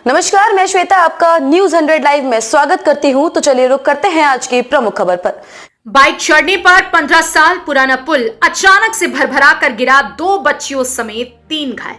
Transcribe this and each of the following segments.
नमस्कार, मैं श्वेता आपका न्यूज 100 लाइव में स्वागत करती हूं। तो चलिए रुक करते हैं आज की प्रमुख खबर पर। बाइक चढ़ने पर 15 साल पुराना पुल अचानक से भरभरा कर गिरा, 2 बच्चियों समेत 3 घायल।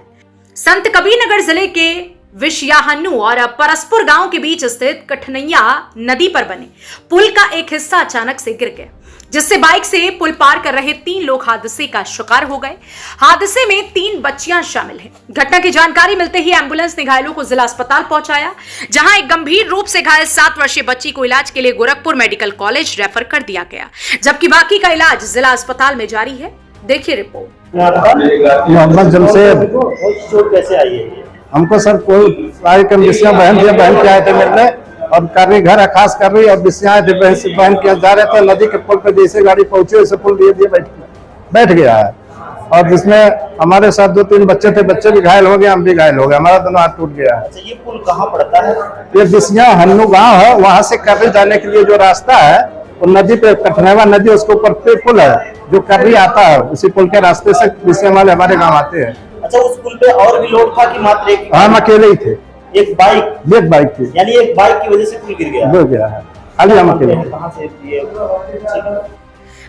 संत कबीरनगर जिले के विषयाहन्नू और परसपुर गांव के बीच स्थित कठनैया नदी पर बने पुल का एक हिस्सा अचानक से गिर गया, जिससे बाइक से पुल पार कर रहे 3 लोग हादसे का शिकार हो गए। हादसे में 3 बच्चियां शामिल हैं। घटना की जानकारी मिलते ही एम्बुलेंस ने घायलों को जिला अस्पताल पहुंचाया, जहां एक गंभीर रूप से घायल 7 वर्षीय बच्ची को इलाज के लिए गोरखपुर मेडिकल कॉलेज रेफर कर दिया गया, जबकि बाकी का इलाज जिला अस्पताल में जारी है। देखिए रिपोर्ट। मोहम्मद जमशेद। कैसे आई है? हमको सर कोई बहन के आए थे मिलने और कर रही घर खास कर रही और बिस्या आए थे बहन के जा रहे थे। नदी के पुल पे जैसे गाड़ी पहुंची वैसे पुल दिए बैठ गया है और जिसमें हमारे साथ 2-3 बच्चे थे, बच्चे भी घायल हो गए, हम भी घायल हो गए, हमारा दोनों हाथ टूट गया है। अच्छा, ये पुल कहाँ पड़ता है? ये बिस्याहन्नू गाँव है, वहाँ से कर्री जाने के लिए जो रास्ता है वो नदी पे कठनैया नदी, उसके ऊपर पे पुल है जो कर्री आता है, उसी पुल के रास्ते से बिस्या वाले हमारे गाँव आते हैं। अच्छा, उस पुल पे और भी लोग था कि मात्र एक? हम अकेले ही थे। एक बाइक थी, यानी एक बाइक की वजह से पुल गिर गया है। खाली हम अकेले। कहाँ से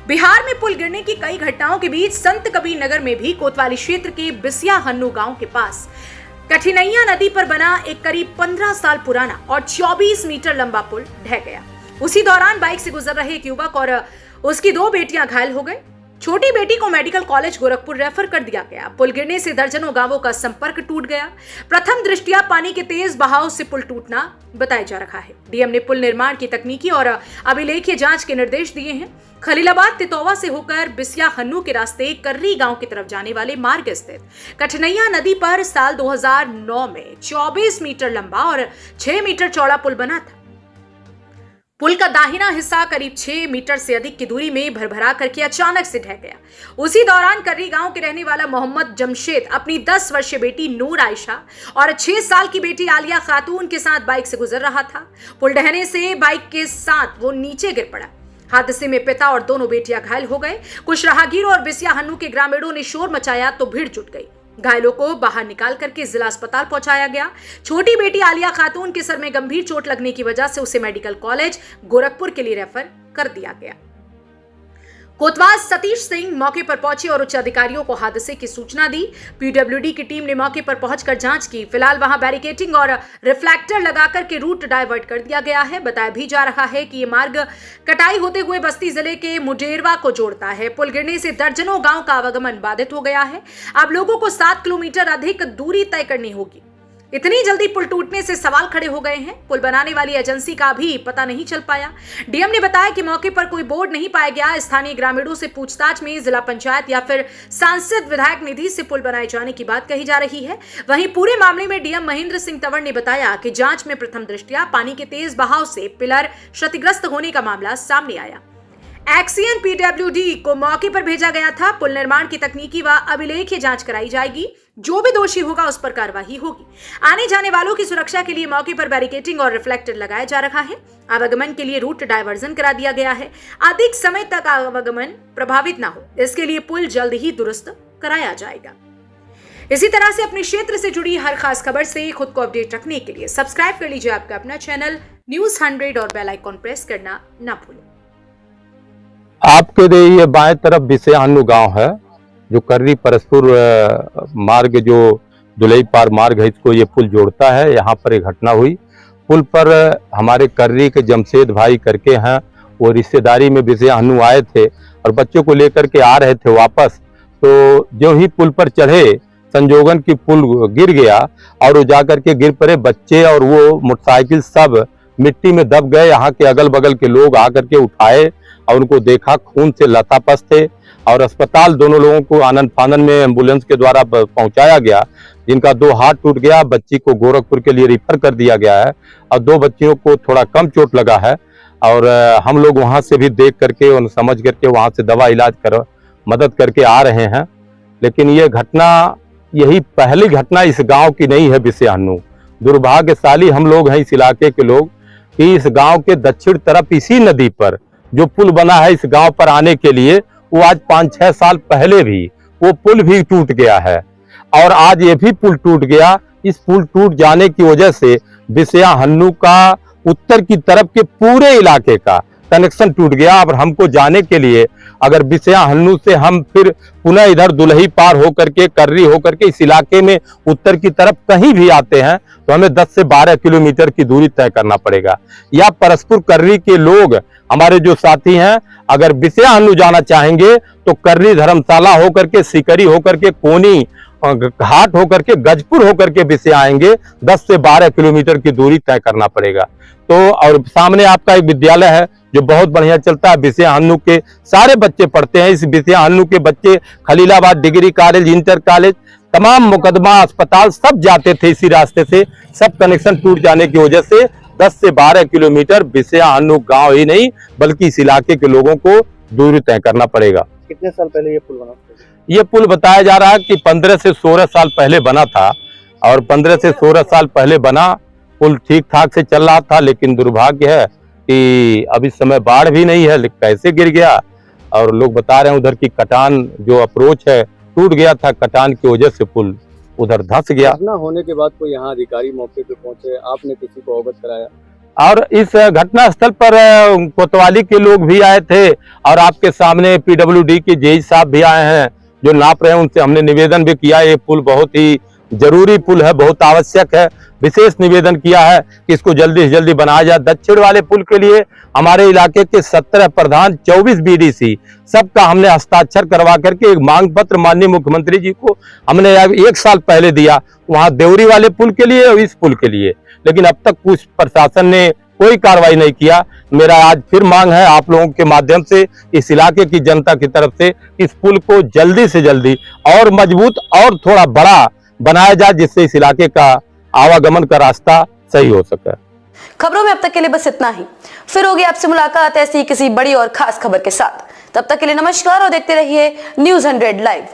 बिहार में पुल गिरने की कई घटनाओं के बीच संत कबीरनगर में भी कोतवाली क्षेत्र के बिस्याहन्नू गांव के पास कठनैया नदी पर बना एक करीब 15 साल पुराना और 24 मीटर लंबा पुल ढह गया। उसी दौरान बाइक से गुजर रहे एक युवक और उसकी 2 बेटियां घायल हो गए। छोटी बेटी को मेडिकल कॉलेज गोरखपुर रेफर कर दिया गया। पुल गिरने से दर्जनों गांवों का संपर्क टूट गया। प्रथम दृष्टया पानी के तेज बहाव से पुल टूटना बताया जा रहा है। डीएम ने पुल निर्माण की तकनीकी और अभिलेखीय जांच के निर्देश दिए हैं। खलीलाबाद तितौवा से होकर बिस्याहन्नू के रास्ते कर्री गांव की तरफ जाने वाले मार्ग स्थित कठनैया नदी पर साल 2009 में 24 मीटर लंबा और 6 मीटर चौड़ा पुल बना था। पुल का दाहिना हिस्सा करीब 6 मीटर से अधिक की दूरी में भरभरा करके अचानक से ढह गया। उसी दौरान कर्री गांव के रहने वाला मोहम्मद जमशेद अपनी 10 वर्षीय बेटी नूर आयशा और 6 साल की बेटी आलिया खातून के साथ बाइक से गुजर रहा था। पुल ढहने से बाइक के साथ वो नीचे गिर पड़ा। हादसे में पिता और दोनों बेटियां घायल हो गए। कुछ राहगीरों और बिस्याहन्नू के ग्रामीणों ने शोर मचाया तो भीड़ जुट गई। घायलों को बाहर निकाल करके जिला अस्पताल पहुंचाया गया। छोटी बेटी आलिया खातून के सर में गंभीर चोट लगने की वजह से उसे मेडिकल कॉलेज गोरखपुर के लिए रेफर कर दिया गया। कोतवाल सतीश सिंह मौके पर पहुंचे और उच्च अधिकारियों को हादसे की सूचना दी। पीडब्ल्यूडी की टीम ने मौके पर पहुंचकर जांच की। फिलहाल वहां बैरिकेटिंग और रिफ्लेक्टर लगाकर के रूट डाइवर्ट कर दिया गया है। बताया भी जा रहा है कि ये मार्ग कटाई होते हुए बस्ती जिले के मुडेरवा को जोड़ता है। पुल गिरने से दर्जनों गांव का आवागमन बाधित हो गया है। अब लोगों को 7 किलोमीटर अधिक दूरी तय करनी होगी। इतनी जल्दी पुल टूटने से सवाल खड़े हो गए हैं। पुल बनाने वाली एजेंसी का भी पता नहीं चल पाया। डीएम ने बताया कि मौके पर कोई बोर्ड नहीं पाया गया। स्थानीय ग्रामीणों से पूछताछ में जिला पंचायत या फिर सांसद विधायक निधि से पुल बनाए जाने की बात कही जा रही है। वहीं पूरे मामले में डीएम महेंद्र सिंह तंवर ने बताया कि जांच में प्रथम दृष्टया पानी के तेज बहाव से पिलर क्षतिग्रस्त होने का मामला सामने आया। एक्सीएन पीडब्ल्यूडी को मौके पर भेजा गया था। पुल निर्माण की तकनीकी व अभिलेखीय जांच कराई जाएगी। जो भी दोषी होगा उस पर कार्रवाई होगी। आने जाने वालों की सुरक्षा के लिए मौके पर बैरिकेटिंग और रिफ्लेक्टर लगाया जा रहा है। आवागमन के लिए रूट डायवर्जन करा दिया गया है। अधिक समय तक आवागमन प्रभावित न हो, इसके लिए पुल जल्द ही दुरुस्त कराया जाएगा। इसी तरह से अपने क्षेत्र से जुड़ी हर खास खबर से खुद को अपडेट रखने के लिए सब्सक्राइब कर लीजिए आपका अपना चैनल न्यूज 100 और बेल आइकॉन प्रेस करना ना भूलें। आपके ये बाएं तरफ बिस्याहन्नू गांव है, जो कर्री परसपुर मार्ग जो दुलई पार मार्ग है, इसको ये पुल जोड़ता है। यहाँ पर एक घटना हुई। पुल पर हमारे कर्री के जमशेद भाई करके हैं, वो रिश्तेदारी में बिस्याहन्नू आए थे और बच्चों को लेकर के आ रहे थे वापस। तो जो ही पुल पर चढ़े, संजोगन की पुल गिर गया और वो जाकर के गिर पड़े। बच्चे और वो मोटरसाइकिल सब मिट्टी में दब गए। यहाँ के अगल बगल के लोग आकर के उठाए और उनको देखा, खून से लथापथ थे और अस्पताल दोनों लोगों को आनंद फानन में एम्बुलेंस के द्वारा पहुंचाया गया, जिनका 2 हाथ टूट गया। बच्ची को गोरखपुर के लिए रेफर कर दिया गया है और 2 बच्चियों को थोड़ा कम चोट लगा है। और हम लोग वहां से भी देख करके और समझ करके वहां से दवा इलाज कर मदद करके आ रहे हैं। लेकिन ये घटना यही पहली घटना इस गाँव की नहीं है बिस्याहन्नू। दुर्भाग्यशाली हम लोग हैं इस इलाके के लोग कि इस गाँव के दक्षिण तरफ इसी नदी पर जो पुल बना है इस गांव पर आने के लिए, वो आज 5-6 साल पहले भी वो पुल भी टूट गया है और आज ये भी पुल टूट गया। इस पुल टूट जाने की वजह से बिसिया हन्नू का उत्तर की तरफ के पूरे इलाके का कनेक्शन टूट गया। और हमको जाने के लिए अगर बिसिया हन्नू से हम फिर पुनः इधर दुलही पार होकर के कर्री होकर के इस इलाके में उत्तर की तरफ कहीं भी आते हैं तो हमें 10 से 12 किलोमीटर की दूरी तय करना पड़ेगा। या परस्पुर कर्री के लोग हमारे जो साथी हैं अगर बिसिया हन्नू जाना चाहेंगे तो कर्री धर्मशाला होकर के सिकरी होकर के कोनी घाट होकर के गजपुर होकर के बिसिया आएंगे। 10 से 12 किलोमीटर की दूरी तय करना पड़ेगा। तो और सामने आपका एक विद्यालय है जो बहुत बढ़िया चलता है। बिसिया हन्नू के सारे बच्चे पढ़ते हैं। इस बिसिया हन्नू के बच्चे Khalilabad degree college, inter college, तमाम मुकदमा अस्पताल सब जाते थे इसी रास्ते से। सब कनेक्शन टूट जाने की वजह से 10 से 12 किलोमीटर बिसिया हन्नू गांव ही नहीं बल्कि इस इलाके के लोगों को दूरी तय करना पड़ेगा। कितने साल पहले ये पुल बना? ये पुल बताया जा रहा है कि 15 से 16 साल पहले बना था। और 15 से 16 साल पहले बना पुल ठीक ठाक से चल रहा था, लेकिन दुर्भाग्य है कि अब इस समय बाढ़ भी नहीं है, कैसे गिर गया। और लोग बता रहे हैं उधर की कटान जो अप्रोच है टूट गया था, कटान की वजह से पुल उधर धंस गया। घटना होने के बाद कोई यहाँ अधिकारी मौके पे पहुंचे, आपने किसी को अवगत कराया? और इस घटना स्थल पर कोतवाली के लोग भी आए थे और आपके सामने पीडब्ल्यूडी के जेई साहब भी आए हैं जो नाप रहे हैं। उनसे हमने निवेदन भी किया। ये पुल बहुत ही जरूरी पुल है, बहुत आवश्यक है। विशेष निवेदन किया है कि इसको जल्दी से जल्दी बनाया जाए। दक्षिण वाले पुल के लिए हमारे इलाके के 17 प्रधान, 24 बीडीसी सबका हमने हस्ताक्षर करवा करके एक मांग पत्र माननीय मुख्यमंत्री जी को हमने 1 साल पहले दिया, वहां देवरी वाले पुल के लिए और इस पुल के लिए। लेकिन अब तक कुछ प्रशासन ने कोई कार्रवाई नहीं किया। मेरा आज फिर मांग है आप लोगों के माध्यम से इस इलाके की जनता की तरफ से इस पुल को जल्दी से जल्दी और मजबूत और थोड़ा बड़ा बनाया जाए जिससे इस इलाके का आवागमन का रास्ता सही हो सके। खबरों में अब तक के लिए बस इतना ही। फिर होगी आपसे मुलाकात ऐसी किसी बड़ी और खास खबर के साथ। तब तक के लिए नमस्कार और देखते रहिए News 100 लाइव।